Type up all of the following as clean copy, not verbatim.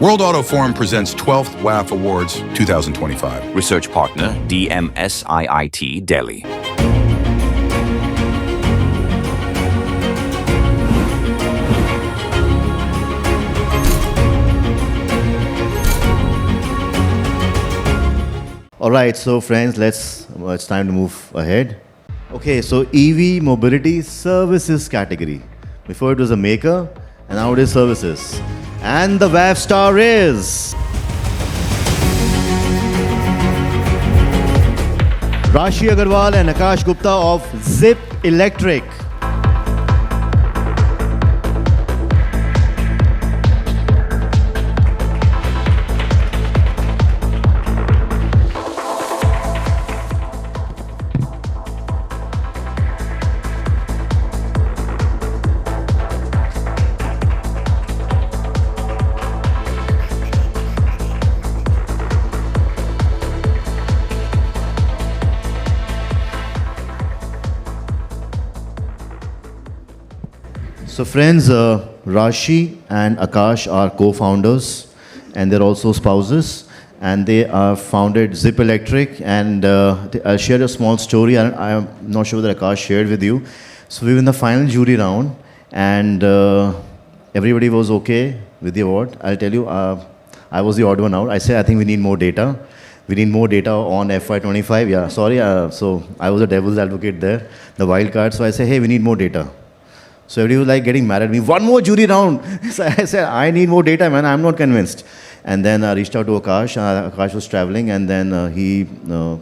World Auto Forum presents 12th WAF Awards 2025. Research partner DMSIIT Delhi. All right, so friends, it's time to move ahead. Okay, so EV mobility services category. Before it was a maker, and now it is services. And the WAF star is Rashi Agarwal and Akash Gupta of Zip Electric. So friends, Rashi and Akash are co-founders and they're also spouses, and they founded Zip Electric, and I'll share a small story. I'm not sure whether Akash shared with you. So we were in the final jury round and everybody was okay with the award. I'll tell you, I was the odd one out. I said, I think we need more data. We need more data on FY25. Yeah, sorry. So I was a devil's advocate there, the wild card. So I said, hey, we need more data. So everybody was like getting mad at me. One more jury round. So I said, I need more data, man. I'm not convinced. And then I reached out to Akash. Akash was traveling, and then he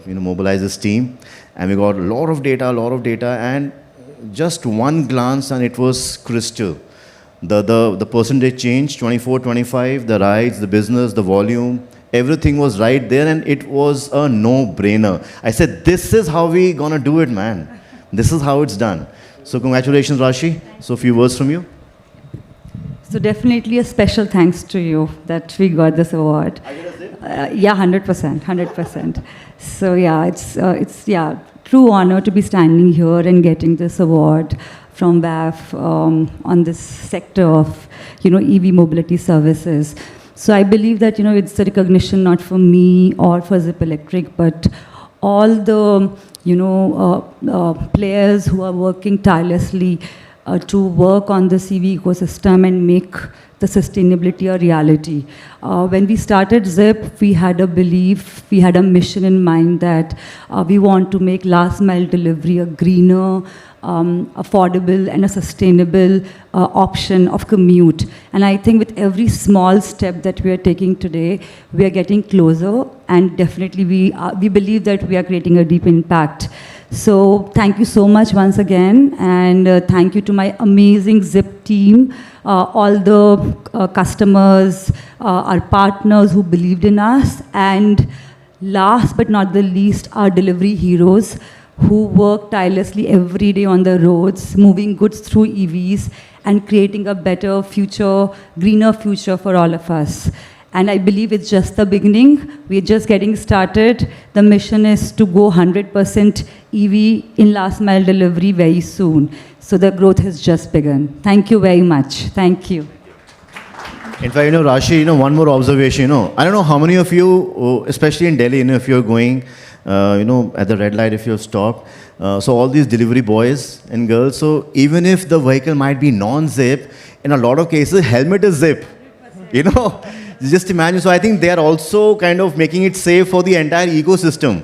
mobilized his team. And we got a lot of data, and just one glance, and it was crystal. The percentage changed, 24, 25, the rides, the business, the volume, everything was right there, and it was a no-brainer. I said, this is how we gonna do it, man. This is how it's done. So congratulations, Rashi. So a few words from you. So definitely a special thanks to you that we got this award. Yeah, 100%, 100%. So yeah, it's true honor to be standing here and getting this award from WAF on this sector of EV mobility services. So I believe that it's a recognition not for me or for Zip Electric, but all the players who are working tirelessly to work on this EV ecosystem and make the sustainability a reality. When we started Zip, we had a belief, we had a mission in mind that we want to make last mile delivery a greener, affordable and a sustainable option of commute. And I think with every small step that we are taking today, we are getting closer, and definitely we believe that we are creating a deep impact. So thank you so much once again, and thank you to my amazing Zip team, all the customers, our partners who believed in us, and last but not the least, our delivery heroes who work tirelessly every day on the roads, moving goods through EVs and creating a better future, greener future for all of us. And I believe it's just the beginning. We're just getting started. The mission is to go 100% EV in last mile delivery very soon. So the growth has just begun. Thank you very much. Thank you. In fact, Rashi, one more observation. I don't know how many of you, especially in Delhi, if you're going, at the red light, if you've stopped. So all these delivery boys and girls, so even if the vehicle might be non-zip, in a lot of cases, helmet is zip. Just imagine. So I think they are also kind of making it safe for the entire ecosystem.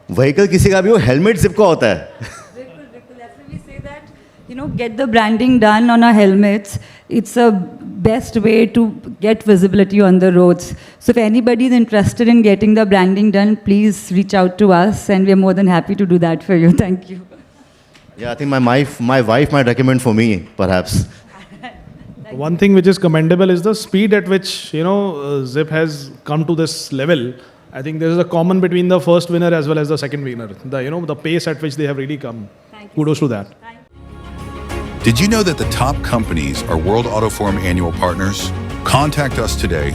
Vehicle किसी का भी हो, helmet zip का होता है. बिल्कुल. That's why we say that, get the branding done on our helmets. It's a best way to get visibility on the roads. So if anybody is interested in getting the branding done, please reach out to us, and we're more than happy to do that for you. Thank you. Yeah, I think my wife might recommend for me, perhaps. One thing which is commendable is the speed at which Zip has come to this level. I think there is a common between the first winner as well as the second winner. The pace at which they have really come. Kudos to that. Did you know that the top companies are World Auto Forum annual partners? Contact us today